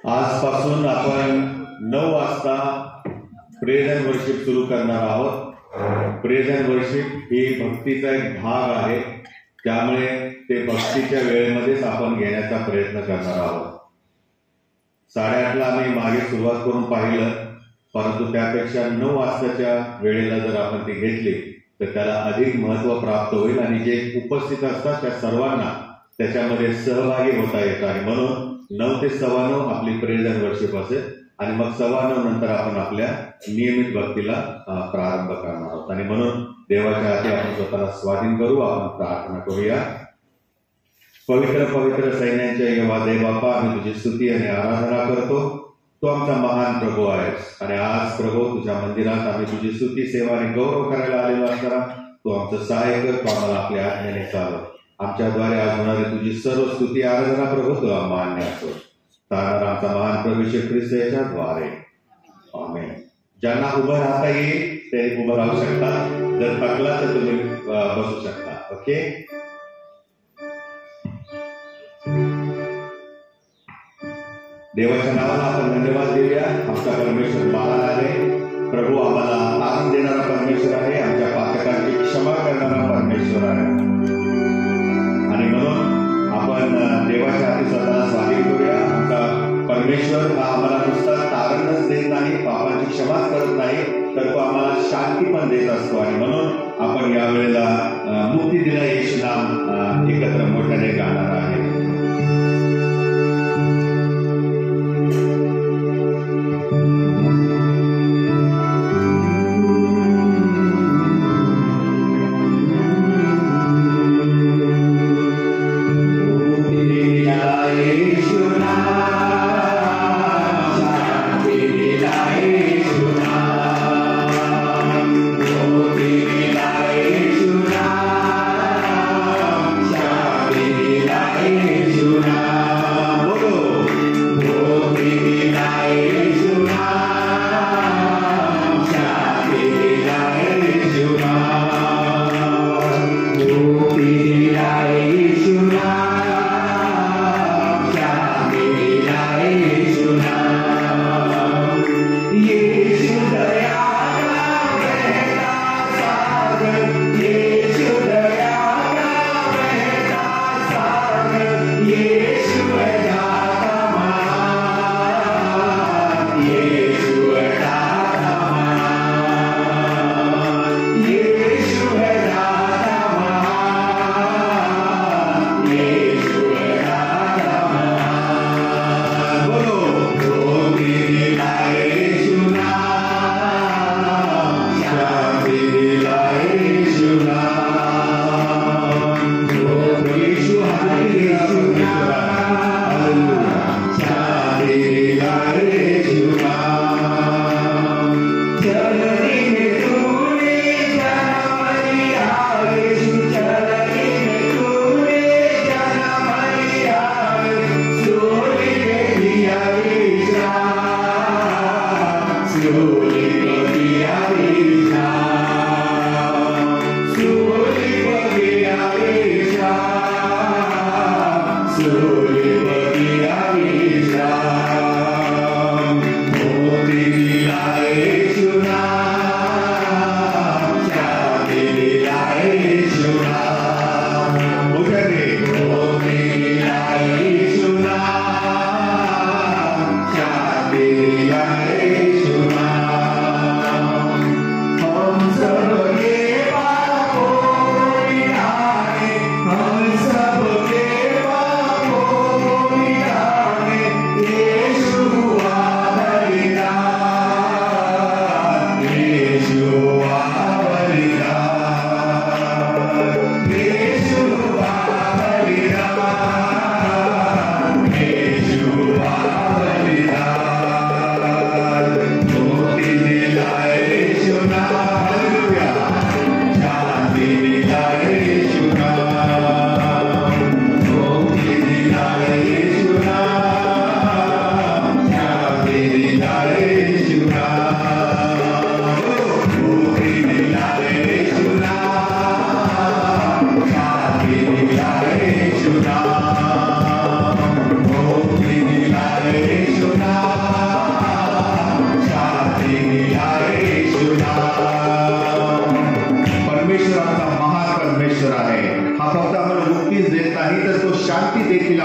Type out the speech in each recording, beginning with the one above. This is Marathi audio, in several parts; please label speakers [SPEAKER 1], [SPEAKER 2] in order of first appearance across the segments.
[SPEAKER 1] आजपासून आपण 9 वाजता प्रेज अँड वर्शिप सुरू करणार आहोत। प्रेज अँड वर्शिप ही भक्तीचा एक भाग आहे, त्यामुळे ते भक्तीच्या वेळेमध्येच आपण घेण्याचा प्रयत्न करणार आहोत। 8:30ला आम्ही मागे सुरुवात करून पाहिलं, परंतु त्यापेक्षा 9 वाजताच्या वेळेला जर आपण ती घेतली तर त्याला अधिक महत्त्व प्राप्त होईल आणि जे उपस्थित असतात त्या सर्वांना त्याच्यामध्ये सहभागी होता येतं आणि म्हणून 9 ते 9:15 आपली प्रेज अँड वर्शिप असेल आणि मग 9:15 नंतर आपण आपल्या नियमित भक्तीला प्रारंभ करणार आहोत। आणि म्हणून देवाच्या हाती आपण स्वतःला स्वाधीन करू, आपण प्रार्थना करूया। पवित्र पवित्र सैन्यांच्या यहोवा देव बापा, आम्ही तुझी स्तुती आणि आराधना करतो। तू आमचा महान प्रभू आहेस आणि आज प्रभू तुझ्या मंदिरात आम्ही तुझी स्तुती सेवा आणि गौरव करायला आलेलो असताना तू आमचं सहाय्य कर, तू आम्हाला आपल्या आज्ञेने चालव। आमच्याद्वारे आज होणारी तुझी सर्व स्तुती आराधना प्रभू तुला मान्य असो। तारणार आमचा महान प्रभू येशू ख्रिस्त याच्याद्वारे, आमेन। ज्यांना उभं राहता येईल ते उभं राहू शकता, जर थकला तर तुम्ही बसू शकता। ओके, देवाच्या नावाला आपण धन्यवाद देऊया। आमचा परमेश्वर महान आहे, प्रभू आम्हाला आनंद देणारा परमेश्वर आहे, आमच्या पातकांची क्षमा करणारा परमेश्वर आहे आणि म्हणून आपण देवाच्या हाती स्वतःला स्वाधीन करूया। आमचा परमेश्वर हा आम्हाला नुसता तारणच देत नाही, पापांची क्षमा करत नाही, तर तो आम्हाला शांती पण देत असतो आणि म्हणून आपण या वेळेला मुक्ती दिला येशू नाम एकत्र मोठ्याने गाणार आहे।
[SPEAKER 2] Shall be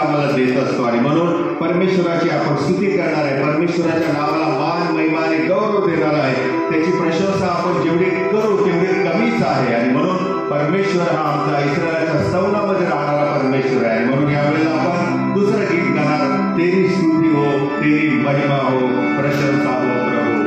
[SPEAKER 1] आम्हाला देत असतो आणि म्हणून परमेश्वराची आपण स्तुती करणार आहे. परमेश्वराच्या नावाला मान महिमा आणि गौरव देणार आहे. त्याची प्रशंसा आपण जेवढी करू तेवढी कमीच आहे आणि म्हणून परमेश्वर हा आमचा इस्रायलच्या स्तवनामध्ये राहणारा परमेश्वर आहे. म्हणून यावेळेला आपण दुसरं गीत गाणार, तेरी स्तुती हो, तेरी महिमा हो, प्रशंसा हो प्रभू.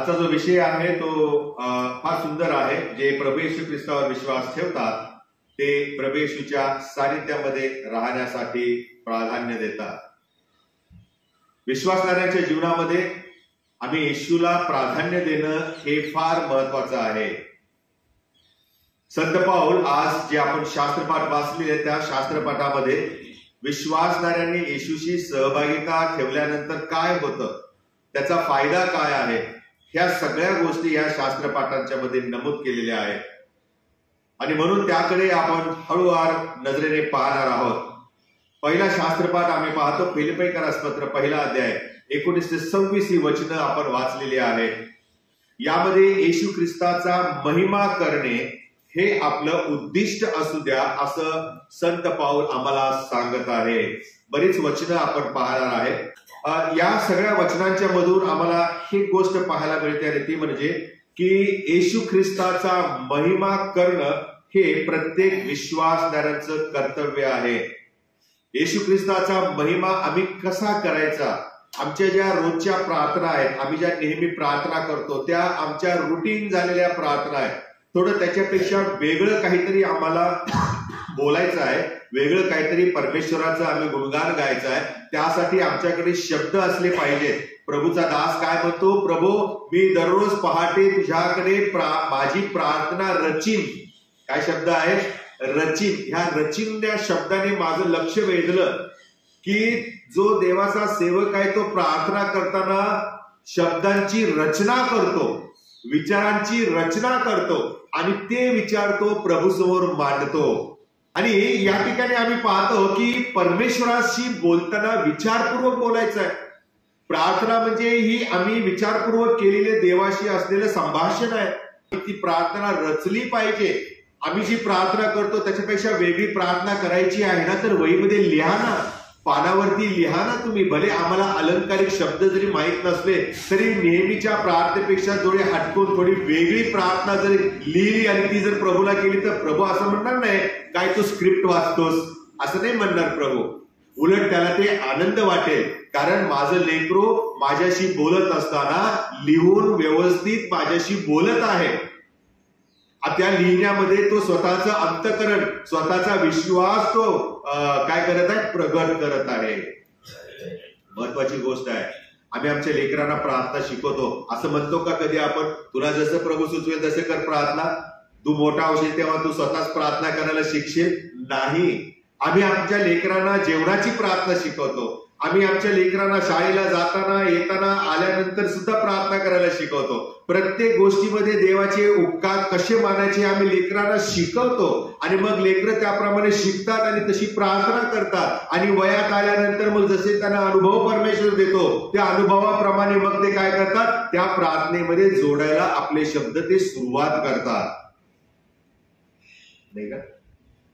[SPEAKER 1] आजचा जो विषय आहे तो फार सुंदर आहे. जे प्रभू येशू ख्रिस्तावर विश्वास ठेवतात ते प्रभू येशूच्या सानिध्यामध्ये राहण्यासाठी प्राधान्य देतात. विश्वासणाऱ्यांच्या जीवनामध्ये आम्ही येशूला प्राधान्य देणं हे फार महत्वाचं आहे. संत पाऊल आज जे आपण शास्त्रपाठ वाचलेले त्या शास्त्रपाठामध्ये विश्वासणाऱ्यांनी येशूशी सहभागिता ठेवल्यानंतर काय होतं, त्याचा फायदा काय आहे, ह्या सगळ्या गोष्टी या शास्त्रपाठांच्या मध्ये नमूद केलेल्या आहेत. आणि म्हणून त्याकडे आपण हळूवार नजरेने पाहणार आहोत. पहिला शास्त्रपाठ आम्ही पाहतो फिलिप्पीकरास पत्र 1 अध्याय 19 ते 26 ही वचनं आपण वाचलेली आहेत. यामध्ये येशू ख्रिस्ताचा महिमा करणे हे आपलं उद्दिष्ट असू द्या असं संत पाऊल आम्हाला सांगत आहे. बरीच वचनं आपण पाहणार आहे. या सगळ्या वचनांच्या मधून आम्हाला ही गोष्ट पाहायला मिळते आणि ती म्हणजे की येशू ख्रिस्ताचा महिमा करणं हे प्रत्येक विश्वासणाऱ्यांचं कर्तव्य आहे. येशू ख्रिस्ताचा महिमा आम्ही कसा करायचा? आमच्या ज्या रोजच्या प्रार्थना आहेत, आम्ही ज्या नेहमी प्रार्थना करतो त्या आमच्या रुटीन झालेल्या प्रार्थना आहेत. थोडं त्याच्यापेक्षा वेगळं काहीतरी आम्हाला बोलायचं आहे, वेगळं काहीतरी परमेश्वराचं आम्ही गुणगान गायचं आहे. त्यासाठी आमच्याकडे शब्द असले पाहिजेत. प्रभूचा दास काय म्हणतो, प्रभू मी दररोज पहाटे तुझ्याकडे माझी प्रार्थना रचीन. काय शब्द आहे? रचीन. ह्या रचीन या शब्दाने माझं लक्ष वेधलं की जो देवाचा सेवक आहे तो प्रार्थना करताना शब्दांची रचना करतो, विचारांची रचना करतो आणि ते विचार तो प्रभूसमोर मांडतो. आणि या ठिकाणी आम्ही पाहतो की परमेश्वराशी बोलताना विचारपूर्वक बोलायचं आहे. प्रार्थना म्हणजे ही आम्ही विचारपूर्वक केलेले देवाशी असलेलं संभाषण आहे. ती प्रार्थना रचली पाहिजे. आम्ही जी प्रार्थना करतो त्याच्यापेक्षा वेगळी प्रार्थना करायची आहे ना तर वहीमध्ये लिहा ना, पानावरती लिहा ना तुम्ही. भले आम्हाला अलंकारिक शब्द जरी माहित नसले तरी नेहमीच्या प्रार्थनेपेक्षा थोडी हटकून थोडी वेगळी प्रार्थना जरी लिहिली आणि ती जर प्रभूला केली तर प्रभू असं म्हणणार नाही काय तू स्क्रिप्ट वाचतोस, असं नाही म्हणणार प्रभू. उलट त्याला ते आनंद वाटेल, कारण माझं लेकरू माझ्याशी बोलत असताना लिहून व्यवस्थित माझ्याशी बोलत आहे. त्या लिहिण्यामध्ये तो स्वतःचं अंतःकरण, स्वतःचा विश्वास तो काय करत आहे? प्रगट करत आहे. महत्वाची गोष्ट आहे. आम्ही आमच्या लेकरांना प्रार्थना शिकवतो. असं म्हणतो का कधी आपण, तुला जसं प्रभू सुचवेल तसं कर प्रार्थना, तू मोठा होशील तेव्हा तू स्वतःच प्रार्थना करायला शिकशील? नाही. आम्ही आमच्या लेकरांना जेवणाची प्रार्थना शिकवतो. आम्ही आमच्या लेकरांना शाळेला जाताना येताना आल्यानंतर सुद्धा प्रार्थना करायला शिकवतो. प्रत्येक गोष्टीमध्ये देवाचे उपकार कसे मानायचे आम्ही लेकरांना शिकवतो आणि मग लेकरं त्याप्रमाणे शिकतात आणि तशी प्रार्थना करतात. आणि वयात आल्यानंतर मग जसे त्यांना अनुभव परमेश्वर देतो त्या अनुभवाप्रमाणे मग ते काय करतात? त्या प्रार्थनेमध्ये जोडायला आपले शब्द ते सुरुवात करतात. नाही का?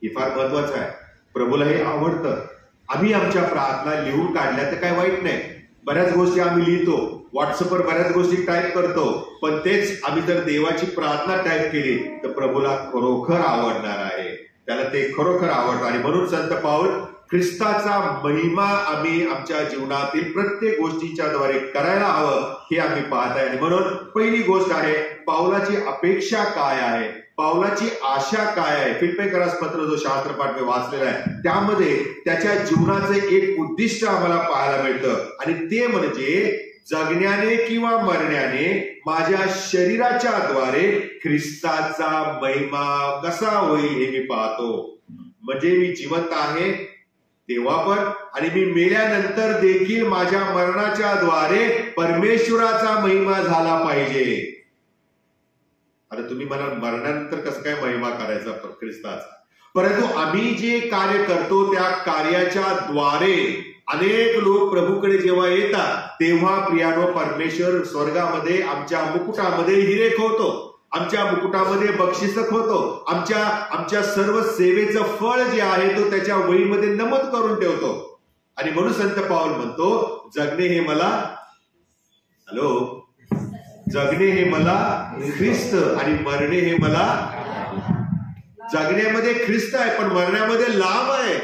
[SPEAKER 1] हे फार महत्वाचं आहे. प्रभूला हे आवडतं. आम्ही आमच्या प्रार्थना लिहून काढल्या तर काय वाईट नाही. बऱ्याच गोष्टी आम्ही लिहितो, व्हॉट्सअपवर बऱ्याच गोष्टी टाईप करतो, पण तेच आम्ही जर देवाची प्रार्थना टाईप केली तर प्रभूला खरोखर आवडणार आहे. त्याला ते खरोखर आवडतं. आणि म्हणून संत पाऊल ख्रिस्ताचा महिमा आम्ही आमच्या जीवनातील प्रत्येक गोष्टीच्या द्वारे करायला हवं हे आम्ही पाहत आहे. आणि म्हणून पहिली गोष्ट आहे पाऊलाची अपेक्षा काय आहे, पाऊलाची आशा काय आहे. फिलिप्पीकरास पत्र जो शास्त्रपाठ मी वाचलेला आहे त्यामध्ये त्याच्या जीवनाचं एक उद्दिष्ट आम्हाला पाहायला मिळतं आणि ते म्हणजे जगण्याने किंवा मरण्याने माझ्या शरीराच्या द्वारे ख्रिस्ताचा महिमा कसा होईल हे मी पाहतो. म्हणजे मी जिवंत आहे तेव्हा पण आणि मी मेल्यानंतर देखील माझ्या मरणाच्या द्वारे परमेश्वराचा महिमा झाला पाहिजे. आता तुम्ही मला मरणानंतर कसं काय महिमा करायचा ख्रिस्ताचा? परंतु आम्ही जे कार्य करतो त्या कार्याच्या द्वारे अनेक लोक प्रभूकडे जेव्हा येतात तेव्हा प्रियानो परमेश्वर स्वर्गामध्ये आमच्या मुकुटामध्ये हिरे ठेवतो, आमच्या मुकुटामध्ये बक्षिसक होतो, आमच्या सर्व सेवेचं फळ जे आहे तो त्याच्या वहीमध्ये नमूद करून ठेवतो. आणि म्हणून संत पाऊल म्हणतो जगणे हे मला जगणे हे मला ख्रिस्त आणि मरणे हे मला. जगण्यामध्ये ख्रिस्त आहे पण मरण्यामध्ये लाभ आहे.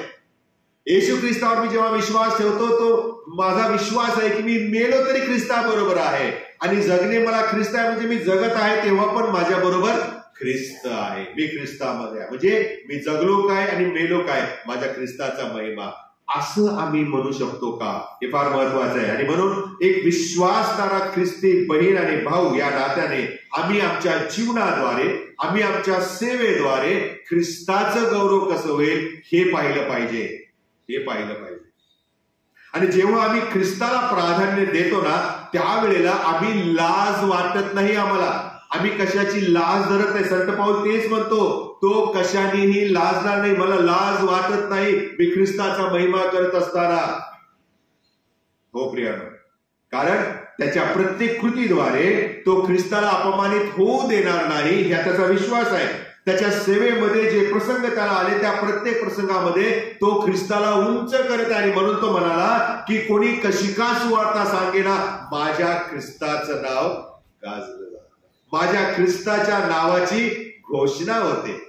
[SPEAKER 2] येशू ख्रिस्तावर मी जेव्हा विश्वास ठेवतो तो माझा विश्वास आहे की मी मेलो तरी ख्रिस्ताबरोबर आहे आणि जगणे मला ख्रिस्त आहे, म्हणजे मी जगत आहे तेव्हा पण माझ्या बरोबर ख्रिस्त आहे, मी ख्रिस्तामध्ये आहे. म्हणजे मी जगलो काय आणि मेलो काय, माझ्या ख्रिस्ताचा महिमा, असं आम्ही म्हणू शकतो का? हे फार महत्वाचं आहे. आणि म्हणून एक विश्वासणारा ख्रिस्ती बहीण आणि भाऊ या नात्याने आम्ही आमच्या जीवनाद्वारे, आम्ही आमच्या सेवेद्वारे ख्रिस्ताचं गौरव कसं होईल हे पाहिलं पाहिजे, हे पाहिलं पाहिजे. आणि जेव्हा आम्ही ख्रिस्ताला प्राधान्य देतो ना त्यावेळेला आम्ही लाज वाटत नाही, आम्ही कशाची लाज धरत नाही. संत पाऊल तेच म्हणतो, तो कशानेही लाजणार नाही, मला लाज वाटत नाही मी ख्रिस्ताचा महिमा करत असताना. हो प्रियानो, कारण त्याच्या प्रत्येक कृतीद्वारे तो ख्रिस्ताला अपमानित होऊ देणार नाही ह्या त्याचा विश्वास आहे. त्याच्या सेवेमध्ये जे प्रसंग त्याला आले त्या प्रत्येक प्रसंगामध्ये तो ख्रिस्ताला उंच करत आहे. आणि म्हणून तो म्हणाला की कोणी कशी का सुवार्ता सांगेना, माझ्या ख्रिस्ताचं नाव गाजलं जातं, माझ्या ख्रिस्ताच्या नावाची घोषणा होते.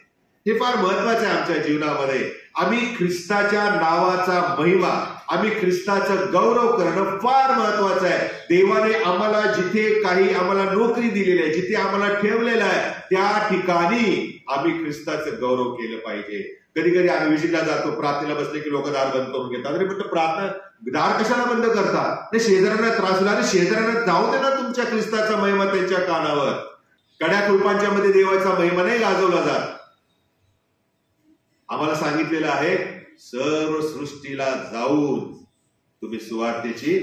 [SPEAKER 2] हे फार महत्वाचं आहे आमच्या जीवनामध्ये. आम्ही ख्रिस्ताच्या नावाचा महिमा, आम्ही ख्रिस्ताचं गौरव करणं फार महत्वाचं आहे. देवाने आम्हाला जिथे काही आम्हाला नोकरी दिलेली आहे, जिथे आम्हाला ठेवलेलं आहे, त्या ठिकाणी आम्ही ख्रिस्ताचं गौरव केलं पाहिजे. कधी कधी आम्ही विजिटला जातो, प्रार्थनेला बसले की लोक दार बंद करून घेतात. अरे म्हणतो प्रार्थना दार कशाला बंद करतात? शेजाऱ्यांना त्रास होईल, अरे शेजाऱ्यांना जाऊ दे ना तुमच्या ख्रिस्ताचा महिमा त्यांच्या कानावर. कड्या कुलपांच्या मध्ये देवाचा महिमा नाही गाजवला जात. आम्हाला सांगितलेलं आहे सर्व सृष्टीला जाऊन तुम्ही सुवार्तेची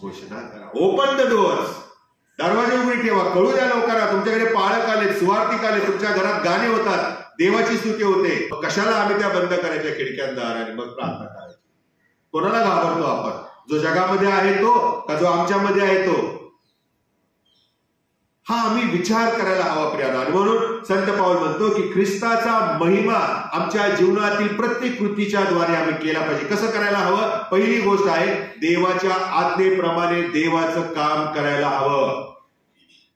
[SPEAKER 2] घोषणा करा. ओपन द डोअर्स, दरवाजे उघडे ठेवा, कळू द्या लोकांना तुमच्याकडे पाळक आले, सुवार्तिक आले, तुमच्या घरात गाणे होतात, देवाची स्तुती होते. कशाला आम्ही त्या बंद करायच्या खिडक्यांदार आणि मग प्रार्थना करायची? कोणाला घाबरतो आपण? जो जगामध्ये आहे तो का जो आमच्यामध्ये आहे तो? हा आम्ही विचार करायला हवा प्रियानो. आणि म्हणून संत पाऊल म्हणतो की ख्रिस्ताचा महिमा आमच्या जीवनातील प्रत्येक कृतीच्या द्वारे आम्ही केला पाहिजे. कसं करायला हवं? पहिली गोष्ट आहे देवाच्या आज्ञेप्रमाणे देवाचं काम करायला हवं.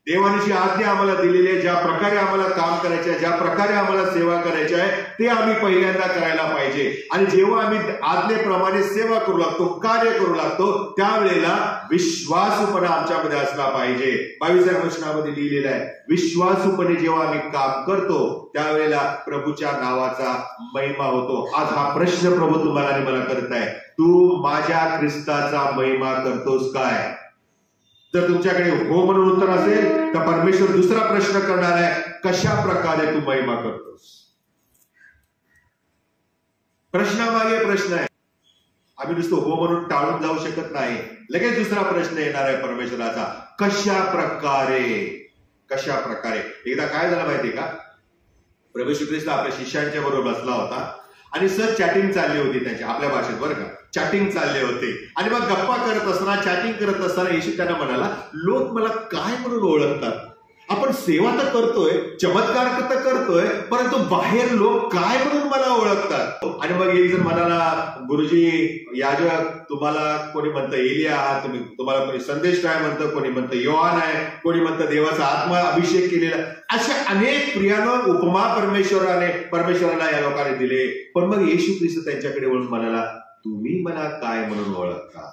[SPEAKER 2] देवाने जी आज्ञा आम्हाला दिलेली आहे, ज्या प्रकारे आम्हाला काम करायचं आहे, ज्या प्रकारे आम्हाला सेवा करायची आहे ते आम्ही पहिल्यांदा करायला पाहिजे. आणि जेव्हा आम्ही आज्ञेप्रमाणे सेवा करू लागतो, कार्य करू लागतो, त्यावेळेला विश्वासूपणा आमच्यामध्ये असला पाहिजे. 22व्या वचनामध्ये लिहिलेलं आहे, विश्वासूपणे जेव्हा आम्ही काम करतो त्यावेळेला प्रभूच्या नावाचा महिमा होतो. आज हा प्रश्न प्रभू तुम्हाला आणि मला करताय, तू माझ्या ख्रिस्ताचा महिमा करतोस काय? जर तुमच्याकडे हो म्हणून उत्तर असेल तर परमेश्वर दुसरा प्रश्न करणार आहे, कशा प्रकारे तू महिमा करतोस? प्रश्नामागे प्रश्न आहे. आम्ही नुसतं हो म्हणून टाळून जाऊ शकत नाही. लगेच दुसरा प्रश्न येणार आहे परमेश्वराचा, कशा प्रकारे? कशा प्रकारे? एकदा काय झालं माहितीये का, प्रभू श्री ख्रिस्त आपल्या शिष्यांच्या बरोबर बसला होता आणि सर चॅटिंग चालली होती त्यांची, आपल्या भाषेत बरं का, चॅटिंग चालले होते. आणि मग गप्पा करत असताना, चॅटिंग करत असताना येशू त्यांना म्हणाला, लोक मला काय म्हणून ओळखतात? आपण सेवा तर करतोय, चमत्कार तर करतोय, परंतु बाहेर लोक काय म्हणून मला ओळखतात? आणि मग एक जण म्हणाला, गुरुजी याजक तुम्हाला कोणी म्हणतं एलिया, तुम्हाला कोणी संदेश काय म्हणतं, कोणी म्हणतं योहान आहे, कोणी म्हणतं देवाचा आत्मा अभिषेक केलेला. अशा अनेक प्रियानो उपमा परमेश्वराला या लोकांनी दिले. पण मग येशू ख्रिस्त त्यांच्याकडे वळून म्हणाला, तुम्ही मला काय म्हणून ओळखता?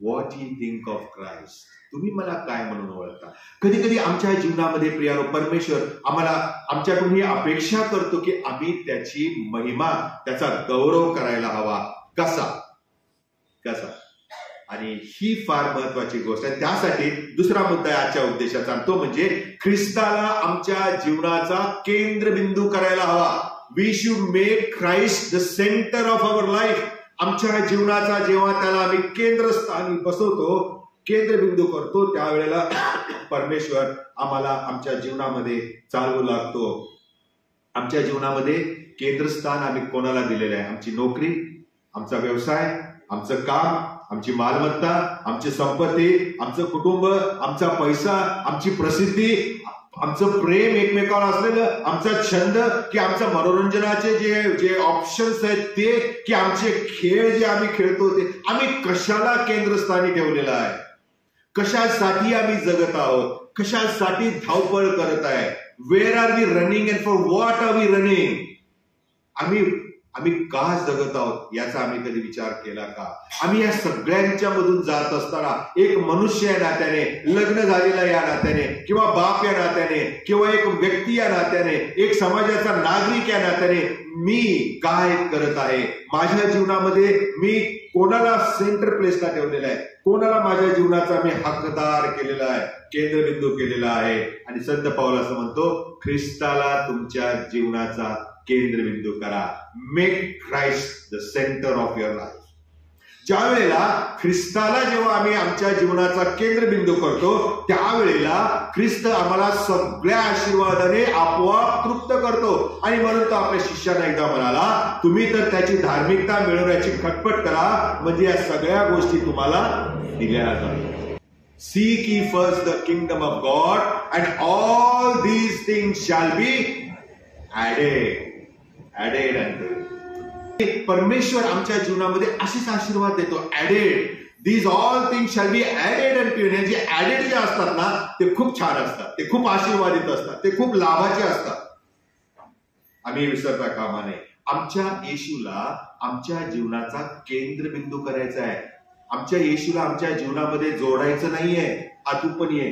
[SPEAKER 2] What you think of Christ? तुम्ही मला काय म्हणून ओळखता? कधी कधी आमच्या जीवनामध्ये प्रियानो परमेश्वर आमच्याकडून ही अपेक्षा करतो की आम्ही त्याची महिमा, त्याचा गौरव करायला हवा. कसा? आणि ही फार महत्वाची गोष्ट आहे. त्यासाठी दुसरा मुद्दा आहे आजच्या उद्देशाचा, तो म्हणजे ख्रिस्ताला आमच्या जीवनाचा केंद्रबिंदू करायला हवा. We should make Christ the centre of our life. आमच्या जीवनाचा जेव्हा त्याला आम्ही केंद्रस्थानी बसवतो, केंद्रबिंदू करतो, त्यावेळेला परमेश्वर आम्हाला आमच्या जीवनामध्ये चालवू लागतो. आमच्या जीवनामध्ये केंद्रस्थान आम्ही कोणाला दिलेलं आहे? आमची नोकरी, आमचा व्यवसाय, आमचं काम, आमची मालमत्ता, आमची संपत्ती, आमचं कुटुंब, आमचा पैसा, आमची प्रसिद्धी, आमचं प्रेम एकमेकावर असलेलं, आमचा छंद, की आमच्या मनोरंजनाचे जे ऑप्शन्स आहेत ते, की आमचे खेळ जे आम्ही खेळतो ते, आम्ही कशाला केंद्रस्थानी ठेवलेलं आहे? कशासाठी आम्ही जगत आहोत? कशासाठी धावपळ करत आहे? Where are we running and for what are we running? आम्ही का जगत आहोत याचा आम्ही कधी विचार केला का? आम्ही या सगळ्यांच्या मधून जात असताना एक मनुष्य या नात्याने, लग्न झालेला या नात्याने, किंवा बाप या नात्याने, किंवा एक व्यक्ती या नात्याने, एक समाजाचा नागरिक या नात्याने मी काय करत आहे? माझ्या जीवनामध्ये मी कोणाला सेंटर प्लेसला ठेवलेला आहे? कोणाला माझ्या जीवनाचा मी हकदार केलेला आहे, केंद्रबिंदू केलेला आहे? आणि संत पाऊल असं म्हणतो, ख्रिस्ताला तुमच्या जीवनाचा केंद्रबिंदू करा. Make Christ the centre of your life. ज्या वेळेला ख्रिस्ताला जेव्हा आम्ही आमच्या जीवनाचा केंद्रबिंदू करतो, त्यावेळेला ख्रिस्त आम्हाला सगळ्या आशीर्वादाने आपोआप तृप्त करतो. आणि म्हणून तो आपल्या शिष्यांना एकदा म्हणाला, तुम्ही तर त्याची धार्मिकता मिळवण्याची खटपट करा, म्हणजे या सगळ्या गोष्टी तुम्हाला दिल्या जातील. Seek ye first the kingdom of God, and all these things shall be added unto you. परमेश्वर आमच्या जीवनामध्ये असेच आशीर्वाद देतो. Added, these all things shall be added and you. जे ऍडेड जे असतात ना, ते खूप छान असतात, ते खूप आशीर्वादित असतात, ते खूप लाभाचे असतात. आम्ही विसरता कामा नये. आमच्या येशूला आमच्या जीवनाचा केंद्रबिंदू करायचा आहे. आमच्या येशूला आमच्या जीवनामध्ये जोडायचं नाहीये. तू पण ये,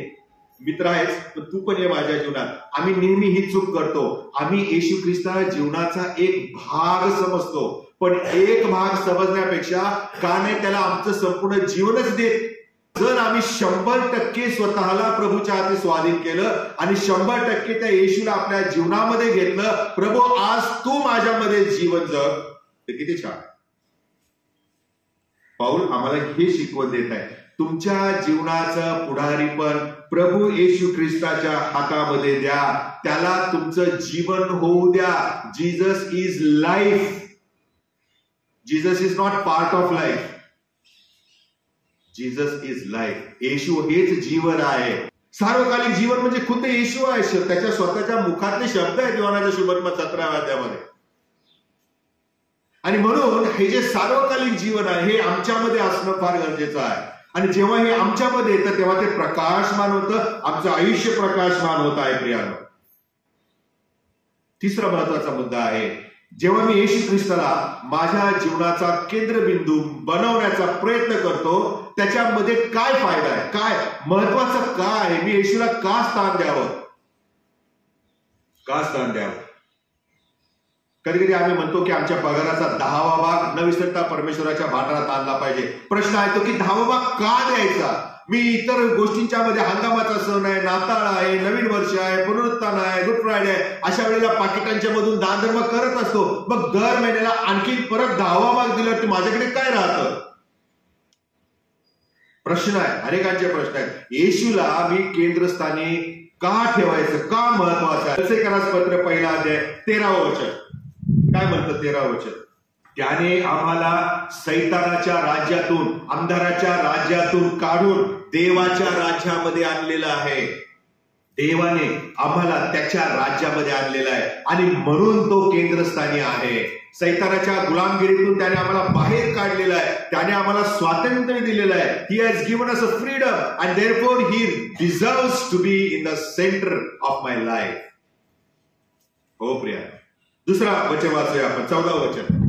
[SPEAKER 2] मित्र आहेस पण तू पण ये माझ्या जीवनात. आम्ही नेहमी ही चूक करतो. आम्ही येशू ख्रिस्ताला जीवनाचा एक भाग समजतो, पण एक भाग समजण्यापेक्षा का नाही त्याला आमचं संपूर्ण जीवनच देत. जर आम्ही 100% स्वतःला प्रभूच्या हाती स्वाधीन केलं आणि 100% त्या येशूला आपल्या जीवनामध्ये घेतलं, प्रभू आज तू माझ्यामध्ये जीवन जग, ते किती छान. पाऊल आम्हाला हे शिकवण देत आहे, तुमच्या जीवनाचं पुढारी पण प्रभू येशू ख्रिस्ताच्या हातामध्ये द्या. त्याला तुमचं जीवन होऊ द्या. Jesus is life. Jesus is not part of life. Jesus is life. Yeshu हेच जीवन आहे. सार्वकालिक जीवन म्हणजे खुद्द येशू आहे. त्याच्या स्वतःच्या मुखातले शब्द आहेत योहानाच्या शुभवर्तमान 17व्या अध्यायामध्ये. आणि म्हणून हे जे सार्वकालिक जीवन आहे हे आमच्यामध्ये असणं फार गरजेचं आहे. आणि जेव्हा हे आमच्यामध्ये येतं तेव्हा ते प्रकाशमान होतं. आमचं आयुष्य प्रकाशमान होत आहे प्रियानो. तिसरा महत्वाचा मुद्दा आहे, जेव्हा मी येशू ख्रिस्ताला माझ्या जीवनाचा केंद्रबिंदू बनवण्याचा प्रयत्न करतो, त्याच्यामध्ये काय फायदा आहे, काय महत्वाचं काय आहे, मी येशूला का स्थान द्यावं, का स्थान द्यावं? कधी कधी आम्ही म्हणतो की आमच्या पगाराचा 10वा भाग न विसरता परमेश्वराच्या भांडारात आणला पाहिजे. प्रश्न आहे तो की 10वा भाग का द्यायचा? मी इतर गोष्टींच्या मध्ये हंगामाचा सण आहे, नाताळ आहे, नवीन वर्ष आहे, पुनरुत्थान आहे, गुड फ्रायडे आहे, अशा वेळेला पाकिटांच्या मधून दानधर्म करत असतो. मग दर महिन्याला आणखी परत 10वा भाग दिल्यावरती माझ्याकडे काय राहतं? प्रश्न आहे, अनेकांचे प्रश्न आहेत. येशूला मी केंद्रस्थानी का ठेवायचं, का महत्वाचं आहे? कसे पत्र पहिला अध्याय 13वं वचन काय म्हणतं? 13वं वचन, त्याने आम्हाला सैतानाच्या राज्यातून, अंधाराच्या राज्यातून काढून देवाच्या राज्यामध्ये आणलेलं आहे. देवाने आम्हाला त्याच्या राज्यामध्ये आणलेलं आहे आणि म्हणून तो केंद्रस्थानी आहे. सैतानाच्या गुलामगिरीतून त्याने आम्हाला बाहेर काढलेलं आहे. त्याने आम्हाला स्वातंत्र्य दिलेलं आहे. He has given us a freedom and therefore he deserves to be in the centre of my life. हो प्रिया, दुसरा वचन वाचूया आपण, 14वं वचन.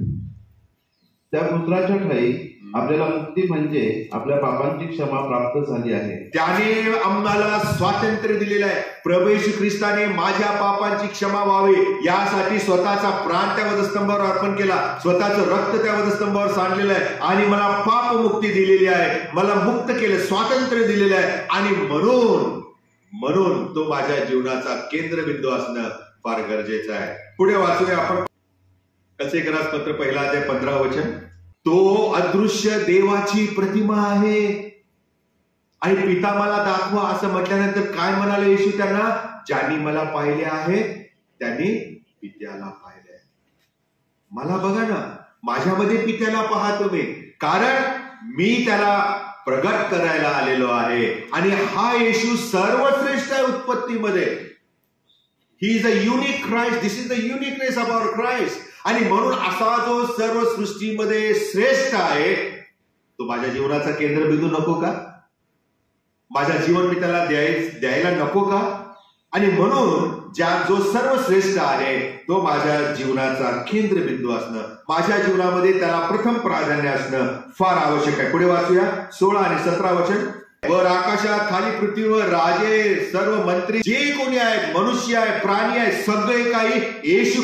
[SPEAKER 3] त्या पुत्राच्या ठाई आपल्याला मुक्ती म्हणजे आपल्या पापांची क्षमा प्राप्त झाली आहे.
[SPEAKER 2] त्याने आम्हाला स्वातंत्र्य दिलेलं आहे. प्रभू येशू ख्रिस्ताने माझ्या पापांची क्षमा व्हावी यासाठी स्वतःचा प्राण त्या वधस्तंभावर अर्पण केला, स्वतःचं रक्त त्या वधस्तंभावर सांडलेलं आहे आणि मला पाप मुक्ती दिलेली आहे, मला मुक्त केलं, स्वातंत्र्य दिलेलं आहे. आणि म्हणून तो माझ्या जीवनाचा केंद्रबिंदू असणं फार गरजेचं आहे. पुढे वाचूया आपण कलसीकरास पत्र पहिला अध्याय 15 वचन. तो अदृश्य देवाची प्रतिमा आहे आणि पिता मला दाखवा असं म्हटल्यानंतर काय म्हणाले येशू त्यांना? ज्यांनी मला पाहिले आहे त्यांनी पित्याला पाहिले. मला बघा ना, माझ्यामध्ये पित्याला पहा तुम्ही, कारण मी त्याला प्रगट करायला आलेलो आहे. आणि हा येशू सर्वश्रेष्ठ आहे उत्पत्तीमध्ये. He is a unique Christ. This is the uniqueness of our Christ. आणि म्हणून असा जो सर्व सृष्टीमध्ये श्रेष्ठ आहे, तो माझ्या जीवनाचा केंद्रबिंदू नको का? माझ्या जीवन मी त्याला द्यायला नको का? आणि म्हणून जो सर्वश्रेष्ठ आहे तो माझ्या जीवनाचा केंद्रबिंदू असणं, माझ्या जीवनामध्ये त्याला प्रथम प्राधान्य असणं फार आवश्यक आहे. पुढे वाचूया 16 आणि 17 वचन. वर आकाशात खाली पृथ्वीवर राजे, सर्व मंत्री, जे कोणी आहेत, मनुष्य आहे, प्राणी आहे, सगळे काही येशू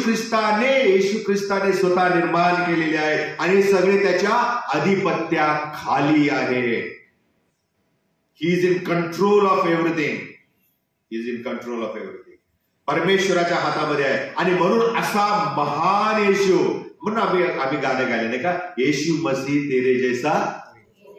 [SPEAKER 2] ख्रिस्ताने स्वतः निर्माण केलेले आहे आणि सगळे त्याच्या अधिपत्याखाली आहे. He is in control of everything. परमेश्वराच्या हातामध्ये आहे. आणि म्हणून असा महान येशू, म्हणून आम्ही गाणं गायलं नाही का, येशू मसीह तेरे जैसा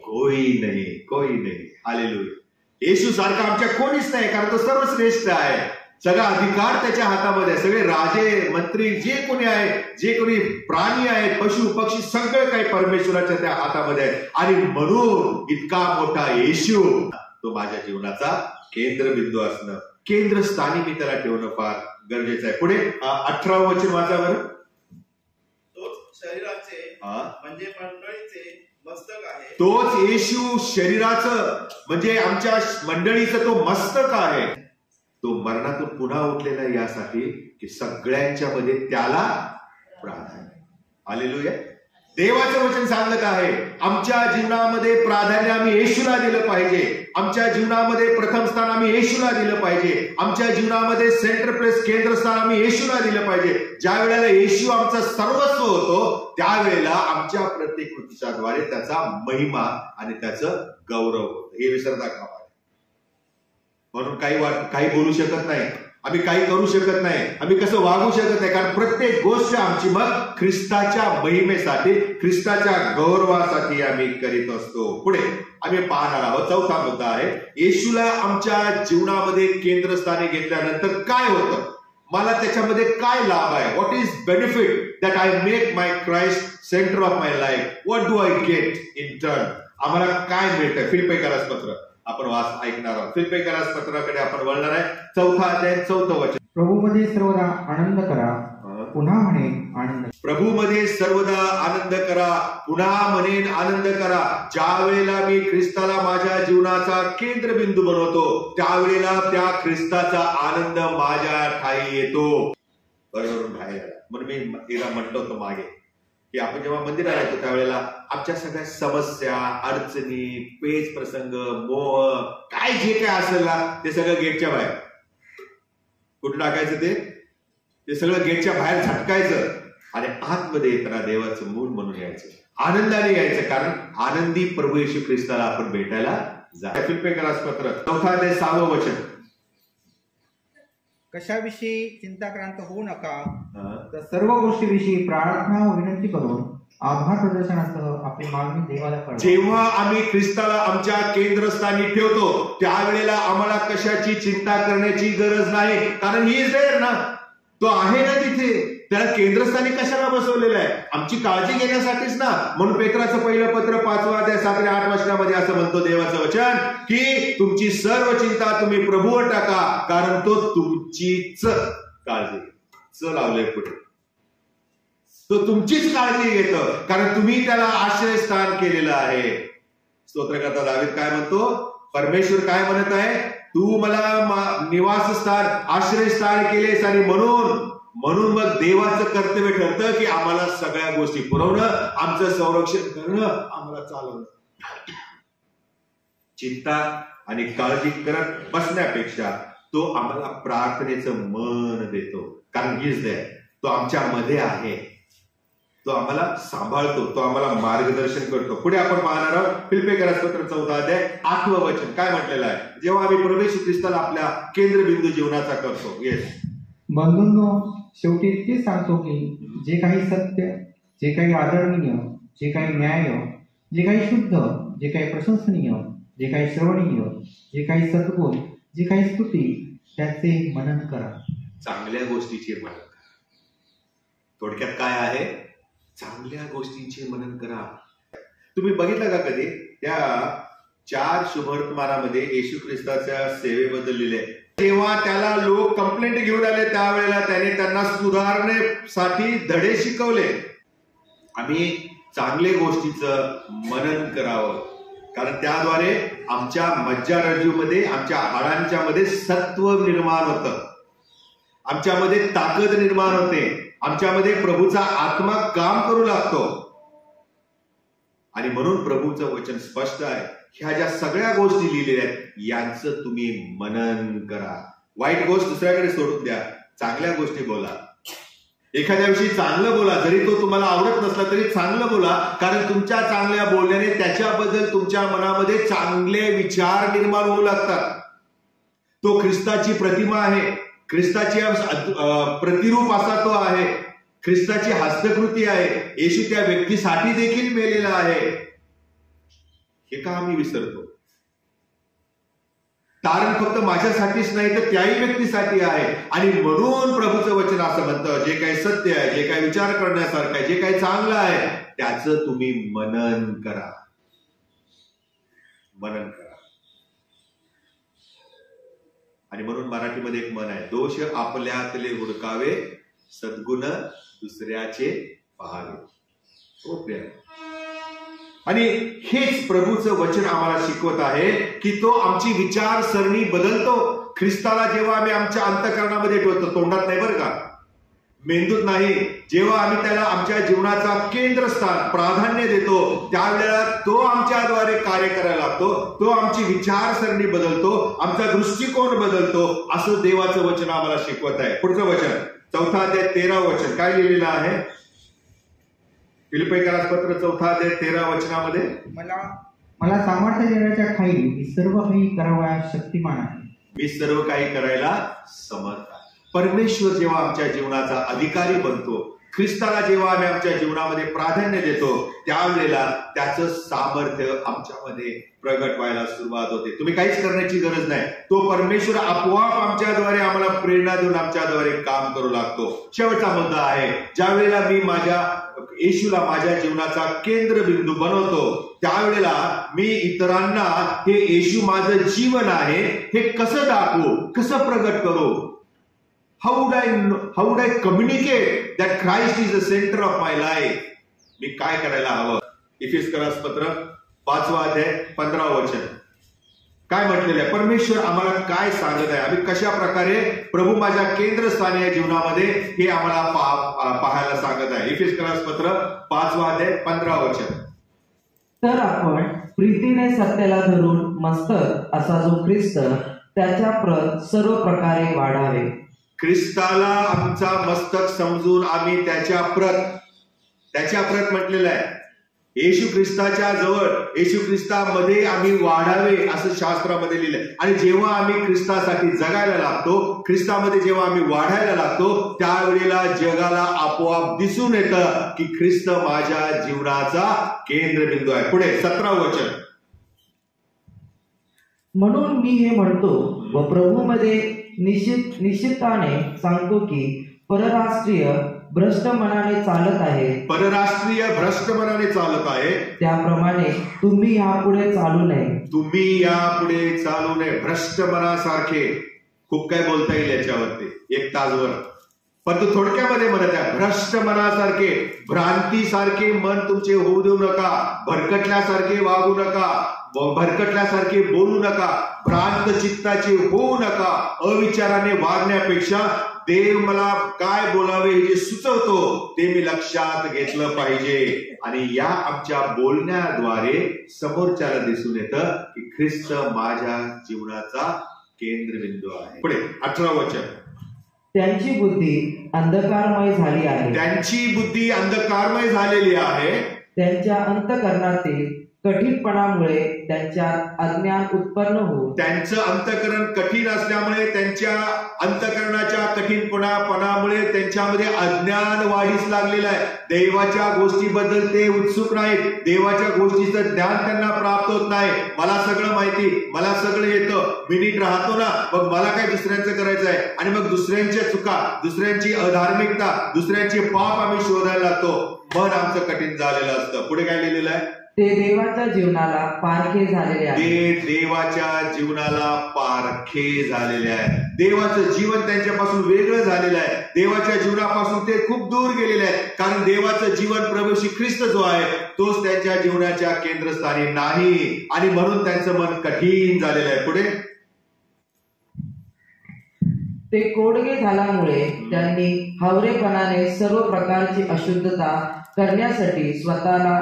[SPEAKER 2] कोई नाही. हालेलुया. येशू सारखा आमच्या कोणीच नाही, कारण तो सर्वश्रेष्ठ आहे. सगळा अधिकार त्याच्या हातामध्ये आहे. सगळे राजे, मंत्री, जे कोणी आहे, जे कोणी प्राणी आहेत, पशु पक्षी, सगळं काही परमेश्वराच्या त्या हातामध्ये आहे. आणि म्हणून इतका मोठा येशू तो माझ्या जीवनाचा केंद्रबिंदू असणं, केंद्रस्थानी मी त्याला ठेवणं फार गरजेचं आहे. पुढे 18 वचन वाचा बरं.
[SPEAKER 4] तोच शरीराचे म्हणजे मंडळीचे मस्तक आहे.
[SPEAKER 2] तोच येशू शरीराचं म्हणजे आमच्या मंडळीचं तो मस्तक आहे. तो मरणातून पुन्हा उठलेला यासाठी की सगळ्यांच्या मध्ये त्याला प्राधान्य. हालेलुया. देवाचं वचन सांगत आहे आमच्या जीवनामध्ये प्राधान्य आम्ही येशूला दिलं पाहिजे. आमच्या जीवनामध्ये प्रथम स्थान आम्ही येशूला दिलं पाहिजे. आमच्या जीवनामध्ये सेंटर प्लेस, केंद्रस्थान आम्ही येशूला दिलं पाहिजे. ज्या वेळेला येशू आमचा सर्वस्व होतो त्यावेळेला आमच्या प्रत्येक कृतीच्या द्वारे त्याचा महिमा आणि त्याचं गौरव होतं. हे विसरता कामा नये. म्हणून काही बोलू शकत नाही, आम्ही काही करू शकत नाही, आम्ही कसं वागू शकत नाही, कारण प्रत्येक गोष्ट आमची मग ख्रिस्ताच्या महिमेसाठी, ख्रिस्ताच्या गौरवासाठी आम्ही करीत असतो. पुढे आम्ही पाहणार आहोत 4था मुद्दा आहे, येशूला आमच्या जीवनामध्ये केंद्रस्थानी घेतल्यानंतर काय होतं, मला त्याच्यामध्ये काय लाभ आहे. What is benefit that I make my Christ centre of my life. What do I get in turn. आम्हाला काय मिळतं. फिलिप्पियरास पत्र आपण ऐकणार आहोत. फिलिप्पियरास पत्राकडे आपण वळणार आहे. 4th अध्याय 4th वचन.
[SPEAKER 5] प्रभूमध्ये सर्वदा आनंद करा, पुन्हा म्हणेन आनंद.
[SPEAKER 2] प्रभूमध्ये सर्वदा आनंद करा, पुन्हा म्हणेन आनंद करा. ज्या वेळेला मी ख्रिस्ताला माझ्या जीवनाचा केंद्रबिंदू बनवतो त्यावेळेला त्या ख्रिस्ताचा आनंद माझ्या ठाई येतो. बरोबर बाहेर. म्हणून मी तिला म्हटलं होतं मागे की आपण जेव्हा मंदिरात येतो त्यावेळेला आमच्या सगळ्या समस्या, अडचणी, पेच प्रसंग, मोह, काय जे काय असेल ना ते सगळं गेटच्या बाहेर कुठं टाकायचं. ते सगळं गेटच्या बाहेर झटकायचं आणि आतमध्ये येताना देवाचं मूल म्हणून यायचं, आनंदाने यायचं, कारण आनंदी प्रभू येशू ख्रिस्ताला आपण भेटायला जायचं. फिलिप्पियरास पत्र 4th अध्याय 6वं वचन.
[SPEAKER 5] कशाविषयी चिंताक्रांत होऊ नका, तर सर्व गोष्टीविषयी प्रार्थना व विनंती करून आभार प्रदर्शनासह आपली मागणी देवाला कळवा.
[SPEAKER 2] जेव्हा आम्ही ख्रिस्ताला आमच्या केंद्रस्थानी ठेवतो त्यावेळेला आम्हाला कशाची चिंता करण्याची गरज नाही, कारण ही इज देअर ना. तो आहे ना तिथे. त्याला केंद्रस्थानी कशाला बसवलेलं आहे. आमची काळजी घेण्यासाठीच ना. म्हणून पेत्राचं पहिलं पत्र 5वा अध्याय 7 आणि 8 वचनामध्ये असं म्हणतो देवाचं वचन की तुमची सर्व चिंता तुम्ही प्रभूवर टाका, कारण तो तुमचीच काळजी च लावलंय पुढे. तो तुमचीच काळजी घेतो, कारण तुम्ही त्याला आश्रयस्थान केलेलं आहे. स्तोत्रकर्ता दावीद काय म्हणतो, परमेश्वर काय म्हणत आहे, तू मला निवासस्थान, आश्रयस्थान केलेस आणि म्हणून मग देवाचं कर्तव्य ठरतं की आम्हाला सगळ्या गोष्टी पुरवणं, आमचं संरक्षण करणं, आम्हाला चालवणं. चिंता आणि काळजी करत बसण्यापेक्षा तो आम्हाला प्रार्थनेचं मन देतो, कारण हीच दे तो आमच्या मध्ये आहे. तो आम्हाला सांभाळतो, तो आम्हाला मार्गदर्शन करतो. पुढे आपण पाहणार आहोत फिलिप्पियरास पत्र 4th अध्याय 8वं वचन. काय म्हटलेलं आहे, जेव्हा आम्ही प्रभू येशू ख्रिस्ताला आपल्या केंद्रबिंदू जीवनाचा करतो. येस
[SPEAKER 5] बंधूंनो, शेवटी इतकेच सांगतो की जे काही सत्य, जे काही आदरणीय, जे काही न्याय, जे काही शुद्ध, जे काही प्रशंसनीय, जे काही श्रवणीय, जे काही सद्गुण, जे काही स्तुती, त्याचे मनन करा.
[SPEAKER 2] चांगल्या गोष्टीचे मनन करा. थोडक्यात काय आहे, चांगल्या गोष्टींचे मनन करा. तुम्ही बघितलं का कधी त्या 4 शुभवर्तमानामध्ये येशू ख्रिस्ताच्या सेवेबद्दल लिहिले. तेव्हा त्याला लोक कंप्लेंट घेऊन आले, त्यावेळेला त्याने त्यांना सुधारण्यासाठी धडे शिकवले. आम्ही चांगल्या गोष्टीचं मनन करावं, कारण त्याद्वारे आमच्या मज्जारज्जूमध्ये, आमच्या हाडांच्या मध्ये सत्व निर्माण होतं आमच्यामध्ये ताकद निर्माण होते, आमच्यामध्ये प्रभूचा आत्मा काम करू लागतो. आणि म्हणून प्रभूचं वचन स्पष्ट आहे. ह्या ज्या सगळ्या गोष्टी लिहिलेल्या आहेत यांचं तुम्ही मनन करा. वाईट गोष्ट दुसऱ्याकडे सोडून द्या, चांगल्या गोष्टी बोला. एखाद्याविषयी चांगलं बोला, जरी तो तुम्हाला आवडत नसला तरी चांगलं बोला, कारण तुमच्या चांगल्या बोलण्याने त्याच्याबद्दल तुमच्या मनामध्ये चांगले विचार निर्माण होऊ लागतात. तो ख्रिस्ताची प्रतिमा आहे, ख्रिस्ताची प्रतिरूप असा तो आहे, ख्रिस्ताची हस्तकृती आहे. येशू त्या व्यक्तीसाठी देखील मेलेला आहे. हे का आम्ही विसरतो? तारण फक्त माझ्यासाठीच नाही तर त्याही व्यक्तीसाठी आहे. आणि म्हणून प्रभूचं वचन असं म्हणतं, जे काही सत्य आहे, जे काही विचार करण्यासारखं आहे, जे काही चांगलं आहे त्याचं तुम्ही मनन करा. मनन करा. आणि म्हणून मराठीमध्ये एक म्हण आहे, दोष आपल्यातले हुडकावे, सद्गुण दुसऱ्याचे पाहावे. हो प्रिय. आणि हेच प्रभूचं वचन आम्हाला शिकवत आहे की तो आमची विचारसरणी बदलतो. ख्रिस्ताला जेव्हा आम्ही आमच्या अंतःकरणामध्ये ठेवतो, तोंडात नाही बरं का, मेंदूत नाही, जेव्हा आम्ही त्याला आमच्या जीवनाचा केंद्रस्थान प्राधान्य देतो त्यावेळेला तो आमच्याद्वारे कार्य करायला लागतो. तो आमची विचारसरणी बदलतो, आमचा दृष्टिकोन बदलतो, असं देवाचं वचन आम्हाला शिकवत आहे. पुढचं वचन 4 अध्याय 13 वचन काय लिहिलेलं आहे? फिलिप्पीकरास पत्र 4 अध्याय 13 वचनामध्ये,
[SPEAKER 5] मला सामर्थ्य देण्याच्या ठाई मी सर्व काही करावयास शक्तिमान आहे.
[SPEAKER 2] मी सर्व काही करायला समर्थ आहे. परमेश्वर जेव्हा आमच्या जीवनाचा अधिकारी बनतो, ख्रिस्ताला जेव्हा आम्ही आमच्या जीवनामध्ये प्राधान्य देतो त्यावेळेला त्याचं सामर्थ्य आमच्यामध्ये प्रगट व्हायला सुरुवात होते. तुम्ही काहीच करण्याची गरज नाही. तो परमेश्वर आपोआप आमच्याद्वारे आम्हाला प्रेरणा देऊन आमच्याद्वारे काम करू लागतो. शेवटचा मुद्दा आहे, ज्या वेळेला मी माझ्या येशूला माझ्या जीवनाचा केंद्रबिंदू बनवतो त्यावेळेला मी इतरांना हे येशू माझं जीवन आहे हे कसं दाखवू, कसं प्रगट करू? How would I communicate that Christ is the center of my life? मी काय करायला हवं? इफिसकरास पत्र 5 अध्याय 15 वचन काय म्हटलेलं आहे? परमेश्वर आम्हाला काय सांगत आहे, आम्ही कशा प्रकारे प्रभू माझ्या केंद्रस्थानी या जीवनामध्ये हे आम्हाला पाहायला सांगत आहे. इफिसकरास पत्र 5 अध्याय 15 वचन.
[SPEAKER 6] तर आपण प्रीतीने सत्याला धरून मस्तक असा जो ख्रिस्त त्याच्या सर्व प्रकारे वाढावे.
[SPEAKER 2] ख्रिस्ताला आमचा मस्तक समजून आम्ही त्याच्या प्रत म्हटलेलं आहे. येशू ख्रिस्ताच्या जवळ, येशू ख्रिस्तामध्ये आम्ही वाढावे असं शास्त्रामध्ये लिहिलंय. आणि जेव्हा आम्ही ख्रिस्तासाठी जगायला लागतो, ख्रिस्तामध्ये जेव्हा आम्ही वाढायला लागतो त्यावेळेला जगाला आपोआप दिसून येतं की ख्रिस्त माझ्या जीवनाचा केंद्रबिंदू आहे. पुढे 17 वचन.
[SPEAKER 6] म्हणून मी हे म्हणतो व प्रभूमध्ये निश्चितपणे सांगतो की परराष्ट्रीय भ्रष्ट मनाने चालत आहे.
[SPEAKER 2] परराष्ट्रीय भ्रष्ट मनाने चालत आहे
[SPEAKER 6] त्याप्रमाणे तुम्ही यापुढे चालू नये.
[SPEAKER 2] तुम्ही यापुढे चालू नये. भ्रष्ट मनासारखे खूप काय बोलता येईल याच्यावरती 1 तासभर, पण तो थोडक्यामध्ये म्हणत आहे भ्रष्ट मनासारखे, भ्रांतीसारखे मन तुमचे होऊ देऊ नका, भरकटल्यासारखे वागू नका, भरकटल्यासारखे बोलू नका, भ्रांत चित्ताचे होऊ नका. अविचाराने वागण्यापेक्षा देव मला काय बोलावे हे जे सुचवतो ते मी लक्षात घेतलं पाहिजे. आणि या आमच्या बोलण्याद्वारे समोरच्याला दिसून येतं की ख्रिस्त माझ्या जीवनाचा केंद्रबिंदू आहे. पुढे 18 वचन.
[SPEAKER 6] त्यांची बुद्धी अंधकारमय झाली आहे.
[SPEAKER 2] त्यांची बुद्धी अंधकारमय झालेली आहे.
[SPEAKER 6] त्यांच्या अंतःकरणातील कठीणपणामुळे त्यांच्यात अज्ञान उत्पन्न होऊन,
[SPEAKER 2] त्यांचं अंतःकरण कठीण असल्यामुळे त्यांच्या अंतःकरणाच्या कठीणपणामुळे त्यांच्यामध्ये अज्ञान वाढीस लागलेलं आहे. देवाच्या गोष्टीबद्दल ते उत्सुक नाहीत. देवाच्या गोष्टीचं ज्ञान त्यांना प्राप्त होत नाही. मला सगळं माहिती, मला सगळं येतं, मी नीट राहतो ना, मग मला काय दुसऱ्यांचं करायचं आहे. आणि मग दुसऱ्यांच्या चुका, दुसऱ्यांची अधार्मिकता, दुसऱ्यांचे पाप आम्ही शोधायला लागतो. मन आमचं कठीण झालेलं असतं. पुढे काय लिहिलेलं आहे?
[SPEAKER 6] ते देवाच्या जीवनाला पारखे झालेले आहे.
[SPEAKER 2] ते देवाच्या जीवनाला पारखे झालेले आहे. देवाचं जीवन त्यांच्यापासून वेगळं झालेलं आहे. देवाच्या जीवनापासून ते खूप दूर गेलेले आहेत. कारण देवाचं जीवन प्रभू श्री ख्रिस्त जो आहे तोच त्यांच्या जीवनाच्या केंद्रस्थानी नाही. आणि म्हणून त्यांचं मन कठीण झालेलं आहे. पुढे
[SPEAKER 6] ते कोडगे झाल्यामुळे त्यांनी हावरेपणाने सर्व प्रकारची अशुद्धता करण्यासाठी स्वतःला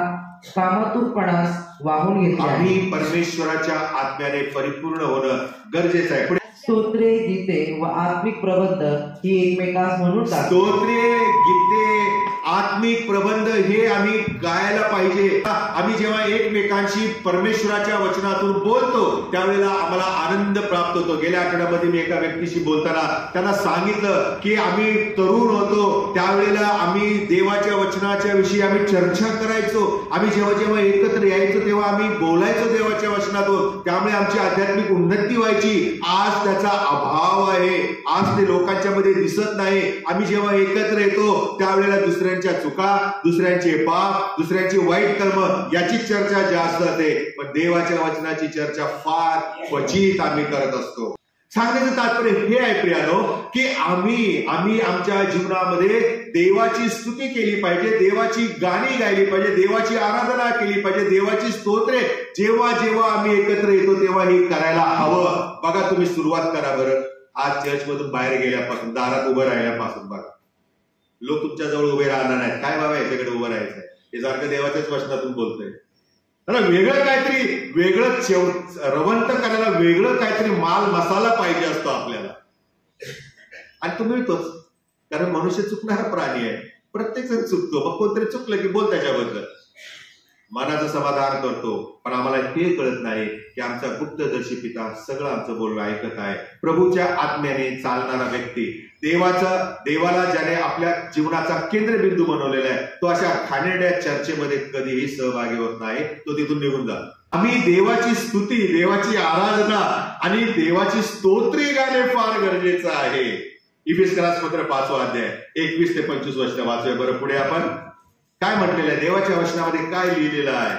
[SPEAKER 6] कामातुरपणास वाहून घेतले आहे.
[SPEAKER 2] आम्ही परमेश्वराच्या आत्म्याने परिपूर्ण होणं गरजेचं आहे. पुढे
[SPEAKER 6] स्तोत्रे, गीते व आत्मिक प्रबंध ही एकमेकास म्हणून टाकतात.
[SPEAKER 2] स्तोत्रे, गीते, आत्मिक प्रबंध हे आम्ही गायला पाहिजे. आम्ही जेव्हा एकमेकांशी परमेश्वराच्या वचनातून बोलतो त्यावेळेला आम्हाला आनंद प्राप्त होतो. गेल्या आठवड्यामध्ये मी एका व्यक्तीशी बोलताना त्यांना सांगितलं की आम्ही तरुण होतो त्यावेळेला आम्ही देवाच्या वचनाच्या विषयी आम्ही चर्चा करायचो. आम्ही जेव्हा जेव्हा एकत्र यायचो तेव्हा आम्ही बोलायचो देवाच्या वचनातून. त्यामुळे आमची आध्यात्मिक उन्नती व्हायची. आज त्याचा अभाव आहे. आज ते लोकांच्या मध्ये दिसत नाही. आम्ही जेव्हा एकत्र येतो त्यावेळेला दुसऱ्यांच्या चुका, दुसऱ्यांचे पाप, दुसऱ्यांची वाईट कर्म याची चर्चा जास्त होते. पण देवाच्या वचनाची चर्चा फार क्वचित आम्ही करत असतो. सांगण्याचं तात्पर्य हे आहे प्रियानो की आम्ही आमच्या जीवनामध्ये देवाची स्तुती केली पाहिजे, देवाची गाणी गायली पाहिजे, देवाची आराधना केली पाहिजे, देवाची स्तोत्रे जेव्हा जेव्हा आम्ही एकत्र येतो तेव्हा हे करायला हवं. बघा तुम्ही सुरुवात करा बरं. आज चर्चमधून बाहेर गेल्यापासून, दारात उभं राहिल्यापासून बघा, लोक तुमच्या जवळ उभे राहणार नाहीत. काय बाबा याच्याकडे उभं राहायचंय, हे सारखं देवाच्याच वचनातून बोलतोय. वेगळं काहीतरी, वेगळं रवंत करायला वेगळं काहीतरी माल मसाला पाहिजे असतो आपल्याला, आणि तो मिळतोच. कारण मनुष्य चुकणारा प्राणी आहे. प्रत्येक जण चुकतो. मग कोणतरी चुकलं की बोल त्याच्याबद्दल, मनाचं समाधान करतो. पण आम्हाला हे कळत नाही की आमचा गुप्तदर्शी पिता सगळं आमचं बोलणं ऐकत आहे. प्रभूच्या आत्म्याने चालणारा व्यक्ती, देवाला ज्याने आपल्या जीवनाचा केंद्रबिंदू बनवलेला आहे, तो अशा घाणेरड्या चर्चेमध्ये कधीही सहभागी होत नाही. तो तिथून निघून जातो. आम्ही देवाची स्तुती, देवाची आराधना आणि देवाची स्तोत्री गाणे फार गरजेचं आहे. इफिसियन्स पत्र 5 अध्याय 21 ते 25 वचन वाचूया बरं. पुढे आपण काय म्हटलेलं आहे, देवाच्या वचनामध्ये काय लिहिलेलं आहे?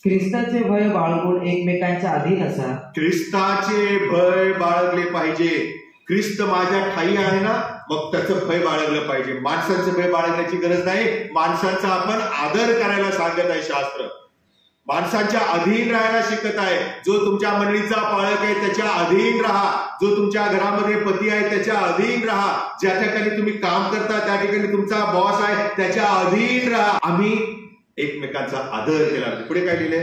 [SPEAKER 6] ख्रिस्ताचे भय बाळगून एकमेकांच्या अधीन असा.
[SPEAKER 2] ख्रिस्ताचे भय बाळगले पाहिजे. ख्रिस्त माझ्या ठाई आहे ना, मग त्याचं भय बाळगलं पाहिजे. माणसांचं भय बाळगण्याची गरज नाही. माणसांचा आपण आदर करायला सांगत आहे शास्त्र. माणसांच्या अधीन राहायला शिकत आहे. जो तुमच्या मंडळीचा पालक आहे त्याच्या अधीन राहा. जो तुमच्या घरामध्ये पती आहे त्याच्या अधीन राहा. ज्या ठिकाणी तुम्ही काम करता त्या ठिकाणी तुमचा बॉस आहे त्याच्या अधीन राहा. आम्ही एकमेकांचा आदर केला. पुढे काय लिहिले?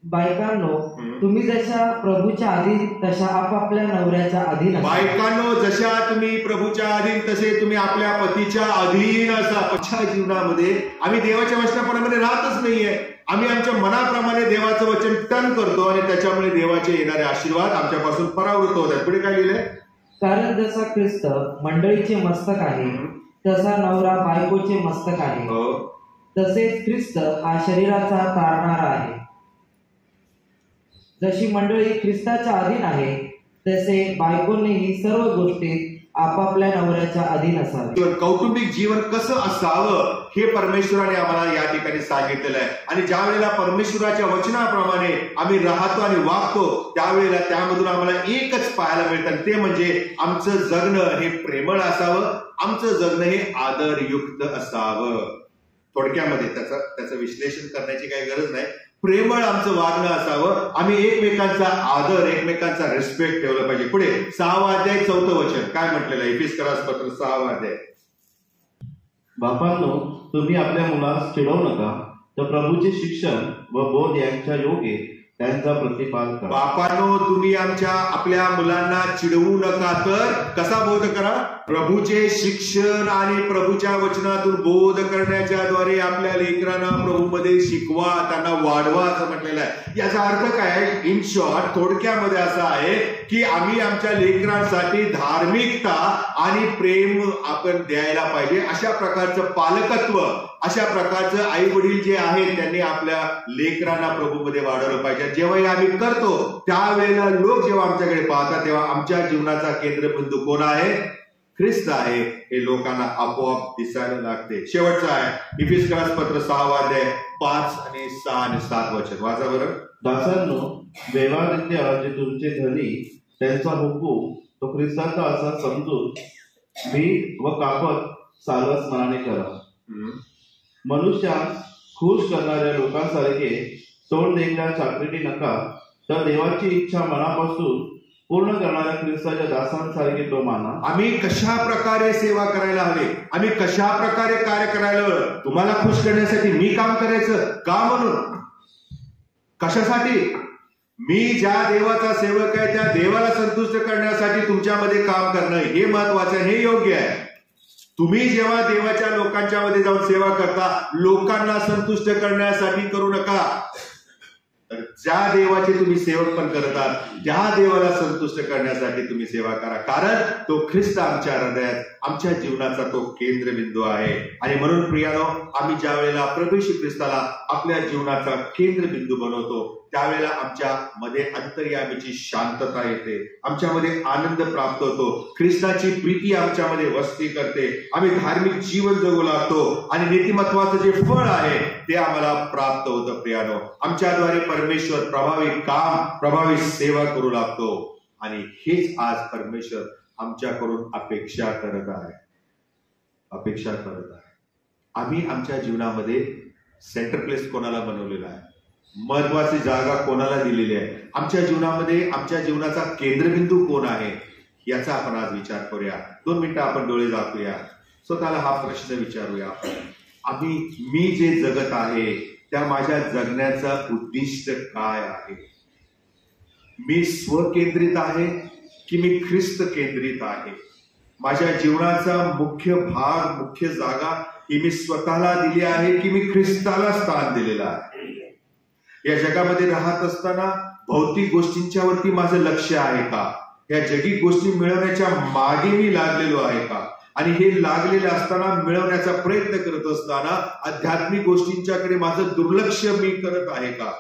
[SPEAKER 6] बायकांनो, तुम्ही जशा प्रभूच्या अधीन तशा आपापल्या नवऱ्याच्या अधीन असा.
[SPEAKER 2] बायकांनो, जशा तुम्ही प्रभूच्या अधीन तसे तुम्ही आपल्या पतीच्या अधीन असा. आमच्या जीवनामध्ये आम्ही देवाच्या वचनाप्रमाणे राहतच नाहीये. आम्ही आमच्या मनाप्रमाणे देवाचं वचन टन करतो आणि त्याच्यामुळे देवाचे येणारे आशीर्वाद आमच्यापासून परावृत्त होतात. पुढे काय लिहिलंय?
[SPEAKER 6] कारण जसा ख्रिस्त मंडळीचे मस्तक आहे तसा नवरा बायकोचे मस्तक आहे, तसेच ख्रिस्त हा शरीराचा तारणारा आहे. जशी मंडळी ख्रिस्ताच्या अधीन आहे तसे बायकोनेही सर्व गोष्टीत आपापल्या नवऱ्याच्या अधीन असावे.
[SPEAKER 2] कौटुंबिक जीवन कसं असावं हे परमेश्वराने आम्हाला या ठिकाणी सांगितलेलं आहे. आणि ज्या वेळेला परमेश्वराच्या वचनाप्रमाणे आम्ही राहतो आणि वागतो त्यावेळेला त्यामधून आम्हाला एकच पाहायला मिळतं, ते म्हणजे आमचं जगणं हे प्रेमळ असावं, आमचं जगणं हे आदरयुक्त असावं. थोडक्यामध्ये त्याचं विश्लेषण करण्याची काही गरज नाही. प्रेमळ आमचं वागणं असावं. आम्ही एकमेकांचा आदर, एकमेकांचा रिस्पेक्ट ठेवला पाहिजे. पुढे 6 अध्याय 4 वचन काय म्हटलेलं आहे? इफिसियन्स पत्र 6 अध्याय.
[SPEAKER 3] बापांनो, तुम्ही आपल्या मुलास चिडवू नका, तर प्रभूचे शिक्षण व बोध यांच्या योगे त्यांचा प्रतिपाद करा.
[SPEAKER 2] बापांनो, तुम्ही आपल्या मुलांना चिडवू नका, तर कसा बोध करा? प्रभूचे शिक्षण आणि प्रभूच्या वचनातून बोध करण्याच्या द्वारे आपल्या लेकरांना प्रभूमध्ये शिकवा, त्यांना वाढवा असं म्हटलेलं आहे. याचा अर्थ काय? इन शॉर्ट, थोडक्यामध्ये असा आहे की आम्ही आमच्या लेकरांसाठी धार्मिकता आणि प्रेम आपण द्यायला पाहिजे. अशा प्रकारचं पालकत्व, अशा प्रकारचं आई वडील जे आहेत त्यांनी आपल्या लेकरांना प्रभूमध्ये वाढवलं पाहिजे. जेव्हाही आम्ही करतो त्यावेळेला लोक जेव्हा आमच्याकडे पाहतात तेव्हा आमच्या जीवनाचा केंद्रबिंदू कोण आहे? ख्रिस्त आहे हे लोकांना आपोआप दिसायला लागते. शेवटचं आहे इफिसियन्स पत्र 6 अध्याय 5 आणि 6 आणि 7 वचन वाचा बरं.
[SPEAKER 3] दासांनो, व्यवहाररित्या जे तुमचे धनी त्यांचा हुकूम तो ख्रिस्ताचा असा समजून भीत व कापत सालस मनाने करा. मनुष्यास खुश करणाऱ्या लोकांसारखे तोंड देखण्या चाकरीटी नका, तर देवाची इच्छा मनापासून पूर्ण करणाऱ्या ख्रिस्ताच्या दासांसारखे तो माना.
[SPEAKER 2] आम्ही कशा प्रकारे सेवा करायला हवे, आम्ही कशा प्रकारे कार्य करायला हवं. तुम्हाला खुश करण्यासाठी मी काम करायचं का? म्हणून कशासाठी? मी ज्या देवाचा सेवक आहे त्या देवाला संतुष्ट करण्यासाठी तुमच्यामध्ये काम करणं हे महत्वाचं आहे, हे योग्य आहे. तुम्ही जेव्हा देवाच्या लोकांच्या मध्ये जाऊन सेवा करता, लोकांना संतुष्ट करण्यासाठी करू नका. तर ज्या देवाचे तुम्ही सेवक पण करतात त्या देवाला संतुष्ट करण्यासाठी तुम्ही सेवा करा. कारण तो ख्रिस्त आमच्या हृदयात, आमच्या जीवनाचा तो केंद्रबिंदू आहे. आणि म्हणून प्रियानो, आम्ही ज्या वेळेला प्रभू येशू ख्रिस्ताला आपल्या जीवनाचा केंद्रबिंदू बनवतो त्यावेळेला आमच्या मध्ये अंतर्यामीची शांतता येते, आमच्यामध्ये आनंद प्राप्त होतो, ख्रिस्ताची प्रीती आमच्यामध्ये वस्ती करते, आम्ही धार्मिक जीवन जगू लागतो आणि नीतिमत्वाचं जे फळ आहे ते आम्हाला प्राप्त होतं. प्रियानो, आमच्याद्वारे परमेश्वर प्रभावी काम, प्रभावी सेवा करू लागतो. आणि हेच आज परमेश्वर आमच्याकडून अपेक्षा करत आहे. आम्ही आमच्या जीवनामध्ये सेंटर प्लेस कोणाला बनवलेला आहे, महत्वाची जागा कोणाला दिलेली आहे, आमच्या जीवनामध्ये आमच्या जीवनाचा केंद्रबिंदू कोण आहे, याचा आपण आज विचार करूया. 2 मिनिटं आपण डोळे झाकूया, स्वतःला हा प्रश्न विचारूया. मी जे जगत आहे त्या माझ्या जगण्याचा उद्दिष्ट काय आहे? मी स्वकेंद्रित आहे की मी ख्रिस्त केंद्रित आहे? माझ्या जीवनाचा मुख्य भाग, मुख्य जागा ही मी स्वतःला दिली आहे की मी ख्रिस्ताला स्थान दिलेलं आहे? या जगामध्ये राहत असताना भौतिक गोष्टींच्या वरती माझं लक्ष आहे का? या जगिक गोष्टी मिळवण्याच्या मागे मी लागलेलो आहे का? आणि हे लागलेले असताना, मिळवण्याचा प्रयत्न करत असताना आध्यात्मिक गोष्टींच्याकडे माझं दुर्लक्ष मी करत आहे का?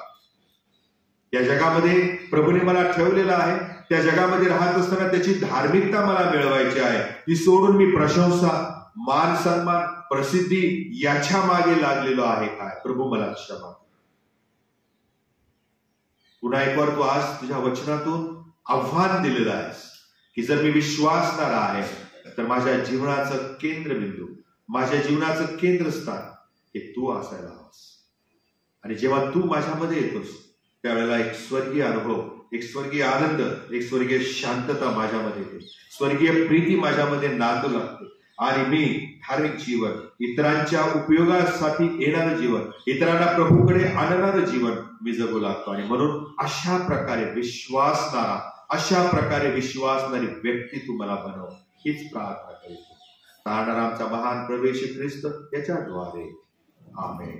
[SPEAKER 2] या जगामध्ये प्रभूने मला ठेवलेलं आहे, त्या जगामध्ये राहत असताना त्याची धार्मिकता मला मिळवायची आहे, ती सोडून मी प्रशंसा, मान सन्मान, प्रसिद्धी याच्या मागे लागलेलो आहे काय? प्रभू मला क्षमा. पुन्हा एक वार तू आज तुझ्या वचनातून आव्हान दिलेलं आहेस की जर मी विश्वासणारा आहे तर माझ्या जीवनाचं केंद्रबिंदू, माझ्या जीवनाचं केंद्रस्थान हे तू असायला हवंस. आणि जेव्हा तू माझ्यामध्ये येतोस त्यावेळेला एक स्वर्गीय अनुभव, एक स्वर्गीय आनंद, एक स्वर्गीय शांतता माझ्यामध्ये येते, स्वर्गीय प्रीती माझ्यामध्ये नांदू लागते. आणि मी धार्मिक जीवन, इतरांच्या उपयोगासाठी येणारं जीवन, इतरांना प्रभूकडे आणणारं जीवन मी जगू लागतो. आणि म्हणून अशा प्रकारे विश्वासणारी व्यक्ती तू मला बनव, हीच प्रार्थना करतो. राहणारा आमचा महान प्रभू येशू ख्रिस्त याच्याद्वारे. आमेन.